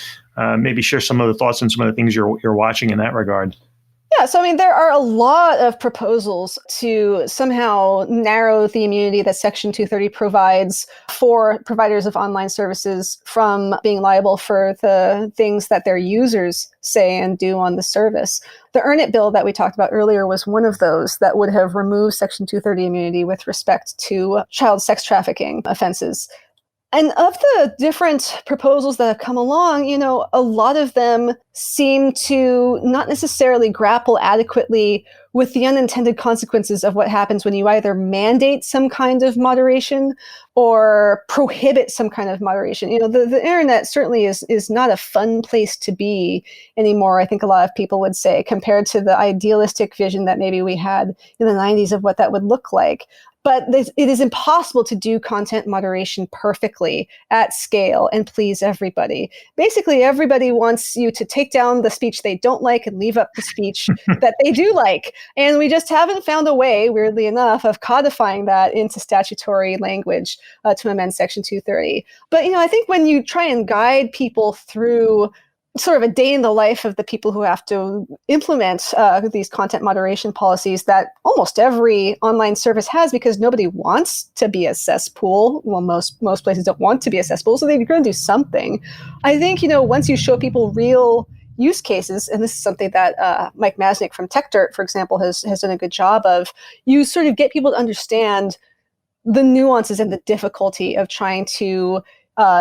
maybe share some of the thoughts and some of the things you're watching in that regard? Yeah, so I mean, there are a lot of proposals to somehow narrow the immunity that Section 230 provides for providers of online services from being liable for the things that their users say and do on the service. The Earn It bill that we talked about earlier was one of those that would have removed Section 230 immunity with respect to child sex trafficking offenses. And of the different proposals that have come along, a lot of them seem to not necessarily grapple adequately with the unintended consequences of what happens when you either mandate some kind of moderation or prohibit some kind of moderation. The internet certainly is not a fun place to be anymore, I think a lot of people would say, compared to the idealistic vision that maybe we had in the 90s of what that would look like. But it is impossible to do content moderation perfectly at scale and please everybody. Basically, everybody wants you to take down the speech they don't like and leave up the speech that they do like. And we just haven't found a way, weirdly enough, of codifying that into statutory language to amend Section 230. But, I think when you try and guide people through sort of a day in the life of the people who have to implement these content moderation policies that almost every online service has, because nobody wants to be a cesspool. Well, most places don't want to be a cesspool, so they're going to do something. I think, once you show people real use cases, and this is something that Mike Masnick from TechDirt, for example, has done a good job of, you sort of get people to understand the nuances and the difficulty of trying to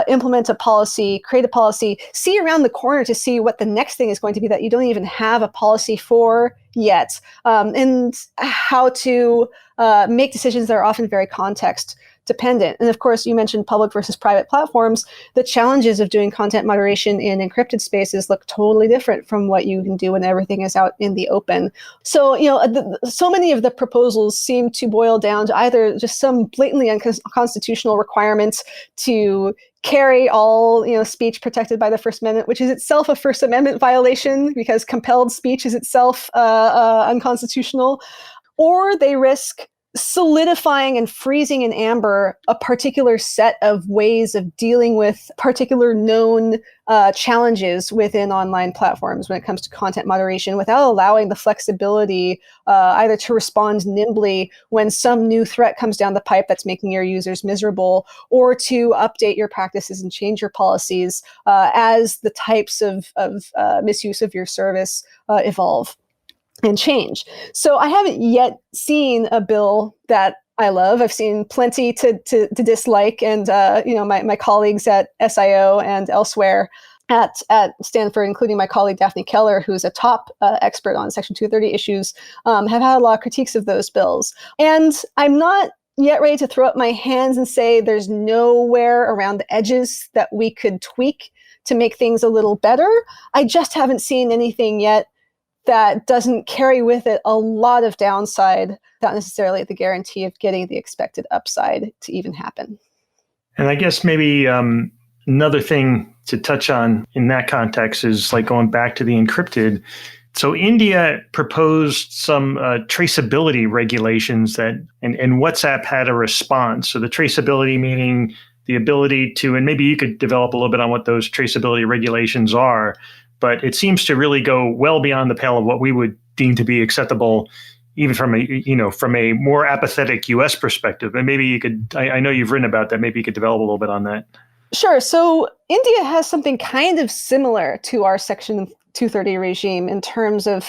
implement a policy, create a policy, see around the corner to see what the next thing is going to be that you don't even have a policy for yet, and how to make decisions that are often very context dependent. And of course, you mentioned public versus private platforms. The challenges of doing content moderation in encrypted spaces look totally different from what you can do when everything is out in the open. So, so many of the proposals seem to boil down to either just some blatantly unconstitutional requirements to carry all, speech protected by the First Amendment, which is itself a First Amendment violation because compelled speech is itself unconstitutional, or they risk solidifying and freezing in amber a particular set of ways of dealing with particular known challenges within online platforms when it comes to content moderation, without allowing the flexibility either to respond nimbly when some new threat comes down the pipe that's making your users miserable, or to update your practices and change your policies as the types of misuse of your service evolve and change. So I haven't yet seen a bill that I love. I've seen plenty to dislike, and my colleagues at SIO and elsewhere at Stanford, including my colleague Daphne Keller, who's a top expert on Section 230 issues, have had a lot of critiques of those bills. And I'm not yet ready to throw up my hands and say there's nowhere around the edges that we could tweak to make things a little better. I just haven't seen anything yet that doesn't carry with it a lot of downside, not necessarily the guarantee of getting the expected upside to even happen. And I guess maybe another thing to touch on in that context is like going back to the encrypted. So India proposed some traceability regulations that, and WhatsApp had a response. So the traceability meaning the ability to, and maybe you could develop a little bit on what those traceability regulations are, but it seems to really go well beyond the pale of what we would deem to be acceptable, even from a more apathetic U.S. perspective. And maybe you could, I know you've written about that, maybe you could develop a little bit on that. Sure. So India has something kind of similar to our Section 230 regime in terms of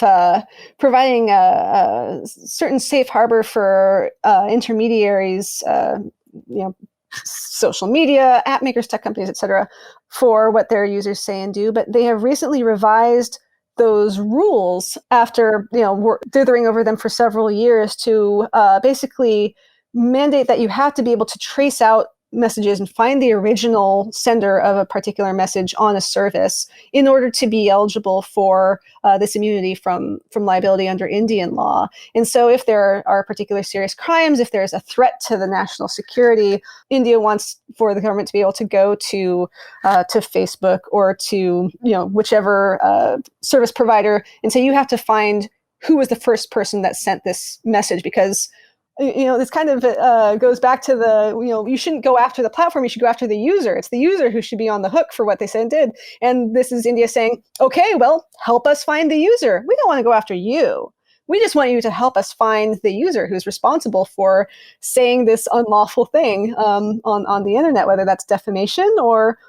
providing a certain safe harbor for intermediaries, social media, app makers, tech companies, et cetera, for what their users say and do. But they have recently revised those rules after, dithering over them for several years to basically mandate that you have to be able to trace out messages and find the original sender of a particular message on a service in order to be eligible for this immunity from liability under Indian law. And so if there are particular serious crimes, if there's a threat to the national security, India wants for the government to be able to go to Facebook or to whichever service provider and say, you have to find who was the first person that sent this message, because this kind of goes back to you shouldn't go after the platform, you should go after the user. It's the user who should be on the hook for what they said and did. And this is India saying, okay, well, help us find the user. We don't want to go after you. We just want you to help us find the user who's responsible for saying this unlawful thing on the internet, whether that's defamation or,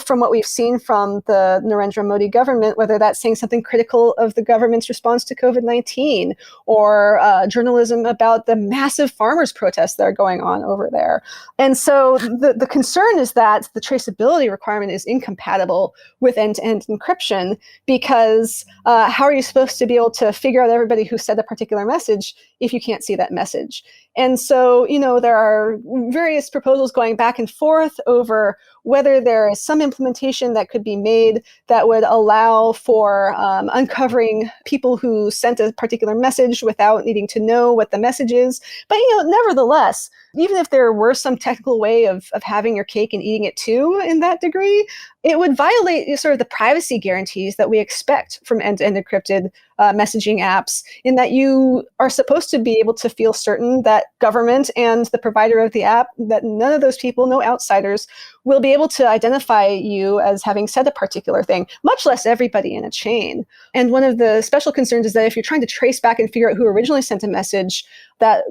from what we've seen from the Narendra Modi government, whether that's saying something critical of the government's response to COVID-19 or journalism about the massive farmers' protests that are going on over there. And so the concern is that the traceability requirement is incompatible with end-to-end encryption, because how are you supposed to be able to figure out everybody who said a particular message if you can't see that message? And so, there are various proposals going back and forth over whether there is some implementation that could be made that would allow for uncovering people who sent a particular message without needing to know what the message is. But, nevertheless, even if there were some technical way of having your cake and eating it too in that degree, it would violate sort of the privacy guarantees that we expect from end-to-end encrypted messaging apps, in that you are supposed to be able to feel certain that government and the provider of the app, that none of those people, no outsiders, will be be able to identify you as having said a particular thing, much less everybody in a chain. And one of the special concerns is that if you're trying to trace back and figure out who originally sent a message, that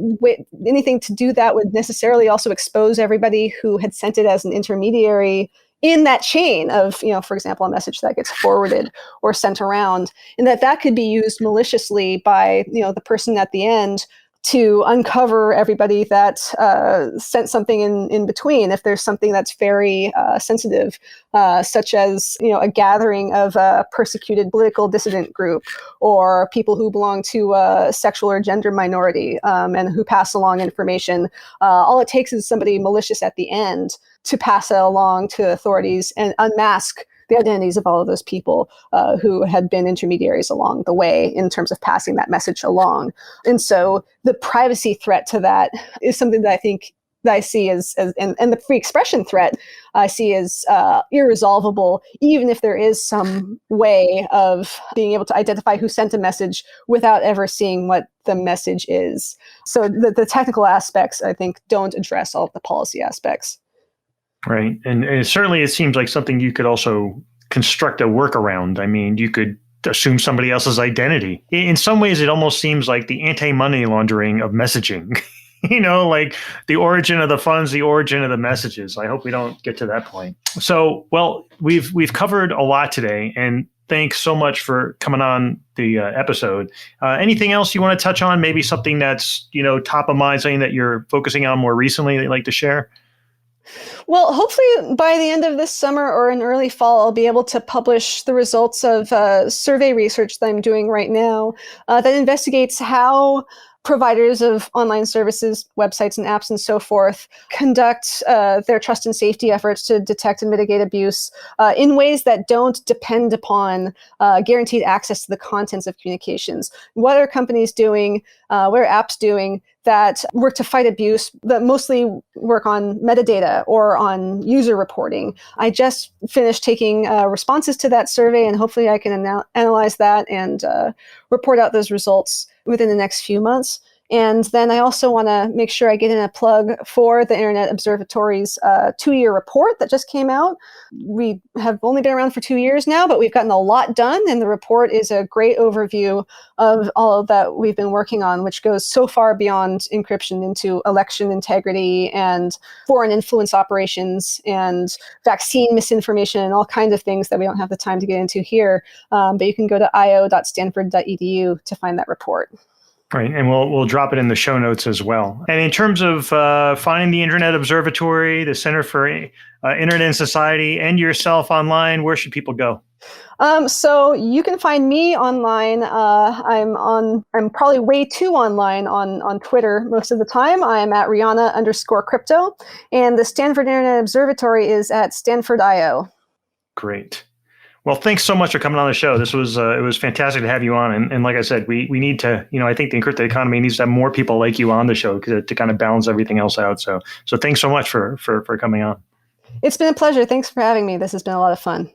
anything to do that would necessarily also expose everybody who had sent it as an intermediary in that chain of, for example, a message that gets forwarded or sent around, and that could be used maliciously by, the person at the end to uncover everybody that sent something in between. If there's something that's very sensitive, such as a gathering of a persecuted political dissident group, or people who belong to a sexual or gender minority and who pass along information, all it takes is somebody malicious at the end to pass it along to authorities and unmask the identities of all of those people who had been intermediaries along the way in terms of passing that message along. And so the privacy threat to that is something that I see as and the free expression threat I see as irresolvable, even if there is some way of being able to identify who sent a message without ever seeing what the message is. So the technical aspects, I think, don't address all of the policy aspects. Right. And certainly it seems like something you could also construct a workaround. I mean, you could assume somebody else's identity. In some ways, it almost seems like the anti-money laundering of messaging, like the origin of the funds, the origin of the messages. I hope we don't get to that point. So, well, we've covered a lot today, and thanks so much for coming on the episode. Anything else you want to touch on? Maybe something that's, top of mind, something that you're focusing on more recently that you'd like to share? Well, hopefully by the end of this summer or in early fall, I'll be able to publish the results of survey research that I'm doing right now that investigates how providers of online services, websites and apps and so forth conduct their trust and safety efforts to detect and mitigate abuse in ways that don't depend upon guaranteed access to the contents of communications. What are companies doing? What are apps doing that work to fight abuse, that mostly work on metadata or on user reporting? I just finished taking responses to that survey, and hopefully I can analyze that and report out those results within the next few months. And then I also want to make sure I get in a plug for the Internet Observatory's 2-year report that just came out. We have only been around for 2 years now, but we've gotten a lot done. And the report is a great overview of all of that we've been working on, which goes so far beyond encryption into election integrity and foreign influence operations and vaccine misinformation and all kinds of things that we don't have the time to get into here. But you can go to io.stanford.edu to find that report. Right, and we'll drop it in the show notes as well. And in terms of finding the Internet Observatory, the Center for Internet and Society, and yourself online, where should people go? So you can find me online. I'm probably way too online on Twitter most of the time. I'm at Riana_crypto, and the Stanford Internet Observatory is at Stanford.io. Great. Well, thanks so much for coming on the show. This was it was fantastic to have you on. And like I said, we need to, I think the encrypted economy needs to have more people like you on the show to kind of balance everything else out. So thanks so much for coming on. It's been a pleasure. Thanks for having me. This has been a lot of fun.